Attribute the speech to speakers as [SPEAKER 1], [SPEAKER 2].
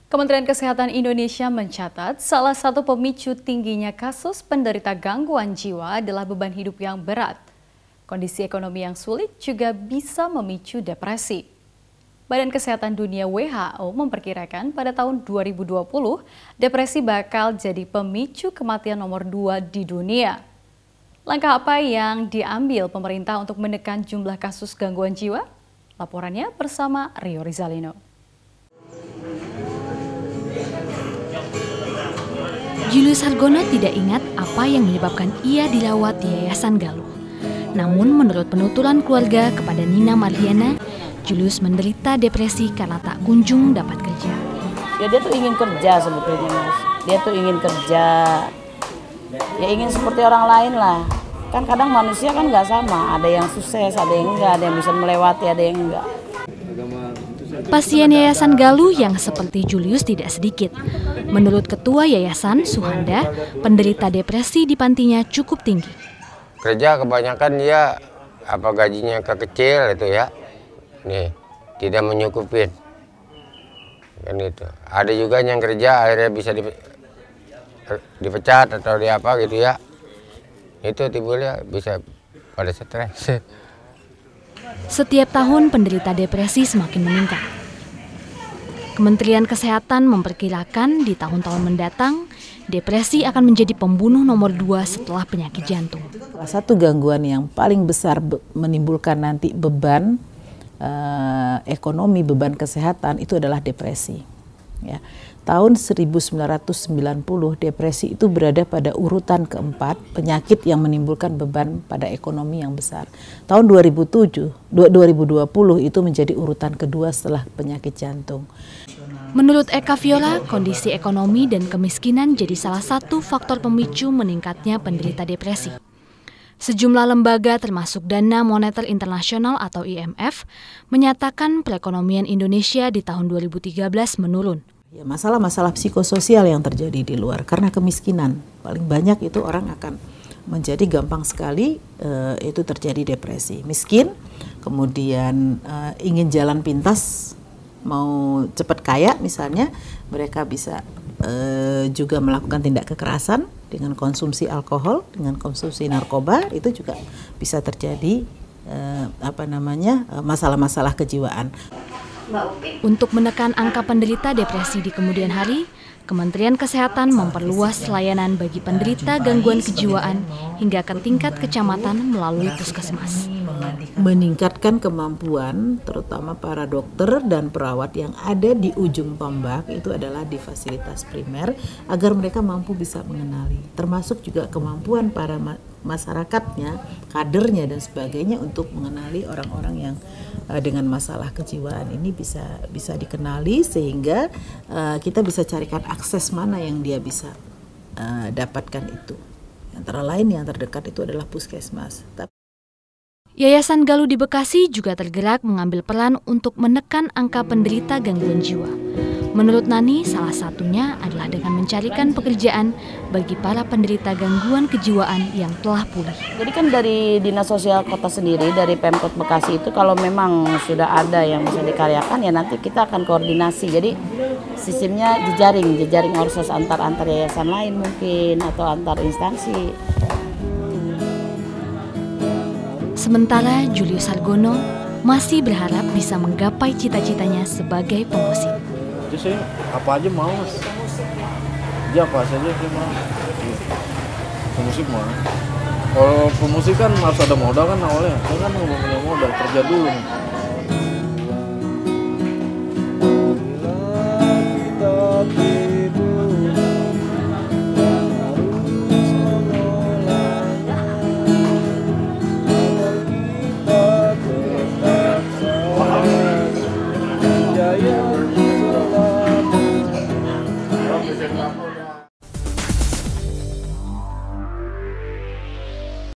[SPEAKER 1] Kementerian Kesehatan Indonesia mencatat salah satu pemicu tingginya kasus penderita gangguan jiwa adalah beban hidup yang berat. Kondisi ekonomi yang sulit juga bisa memicu depresi. Badan Kesehatan Dunia WHO memperkirakan pada tahun 2020, depresi bakal jadi pemicu kematian nomor 2 di dunia. Langkah apa yang diambil pemerintah untuk menekan jumlah kasus gangguan jiwa? Laporannya bersama Rio Rizalino.
[SPEAKER 2] Julius Hargono tidak ingat apa yang menyebabkan ia dirawat di Yayasan Galuh. Namun menurut penuturan keluarga kepada Nina Mardiana, Julius menderita depresi karena tak kunjung dapat kerja.
[SPEAKER 3] Ya dia tuh ingin kerja sebetulnya Mas. Dia tuh ingin kerja. Ya ingin seperti orang lain lah. Kan kadang manusia kan nggak sama. Ada yang sukses, ada yang enggak, ada yang bisa melewati, ada yang enggak.
[SPEAKER 2] Pasien Yayasan Galuh yang seperti Julius tidak sedikit. Menurut Ketua Yayasan, Suhanda, penderita depresi di pantinya cukup tinggi.
[SPEAKER 4] Kerja kebanyakan dia gajinya kecil itu ya. Nih, tidak menyukupin. Kan itu. Ada juga yang kerja akhirnya bisa dipecat atau di apa gitu ya. Itu timbulnya bisa pada stres.
[SPEAKER 2] Setiap tahun penderita depresi semakin meningkat. Kementerian Kesehatan memperkirakan di tahun-tahun mendatang, depresi akan menjadi pembunuh nomor 2 setelah penyakit jantung.
[SPEAKER 5] Salah satu gangguan yang paling besar menimbulkan nanti beban ekonomi, beban kesehatan itu adalah depresi. Ya. Tahun 1990 depresi itu berada pada urutan keempat penyakit yang menimbulkan beban pada ekonomi yang besar. Tahun 2020 itu menjadi urutan kedua setelah penyakit jantung.
[SPEAKER 2] Menurut Eka Viola, kondisi ekonomi dan kemiskinan jadi salah satu faktor pemicu meningkatnya penderita depresi. Sejumlah lembaga termasuk Dana Moneter Internasional atau IMF menyatakan perekonomian Indonesia di tahun 2013 menurun.
[SPEAKER 5] Ya, masalah-masalah psikososial yang terjadi di luar karena kemiskinan. Paling banyak itu orang akan menjadi gampang sekali itu terjadi depresi. Miskin, kemudian ingin jalan pintas, mau cepat kaya misalnya, mereka bisa juga melakukan tindak kekerasan dengan konsumsi alkohol, dengan konsumsi narkoba, itu juga bisa terjadi masalah-masalah kejiwaan.
[SPEAKER 2] Untuk menekan angka penderita depresi di kemudian hari, Kementerian Kesehatan memperluas layanan bagi penderita gangguan kejiwaan hingga ke tingkat kecamatan melalui puskesmas.
[SPEAKER 5] Meningkatkan kemampuan terutama para dokter dan perawat yang ada di ujung tombak, itu adalah di fasilitas primer, agar mereka mampu bisa mengenali, termasuk juga kemampuan para masyarakatnya, kadernya dan sebagainya untuk mengenali orang-orang yang dengan masalah kejiwaan ini bisa dikenali, sehingga kita bisa carikan akses mana yang dia bisa dapatkan itu. Antara lain yang terdekat itu adalah puskesmas.
[SPEAKER 2] Yayasan Galuh di Bekasi juga tergerak mengambil peran untuk menekan angka penderita gangguan jiwa. Menurut Nani, salah satunya adalah dengan mencarikan pekerjaan bagi para penderita gangguan kejiwaan yang telah pulih.
[SPEAKER 3] Jadi kan dari Dinas Sosial Kota sendiri, dari Pemkot Bekasi itu kalau memang sudah ada yang bisa dikaryakan, ya nanti kita akan koordinasi. Jadi sistemnya jejaring orsos antar yayasan lain mungkin atau antar instansi.
[SPEAKER 2] Sementara Julius Hargono masih berharap bisa menggapai cita-citanya sebagai pemusik.
[SPEAKER 6] Jadi saya apa aja mau Mas. Dia apa saja saya mau. Pemusik mau. Kalau pemusik kan harus ada modal kan awalnya. Saya kan nggak punya modal, kerja dulu.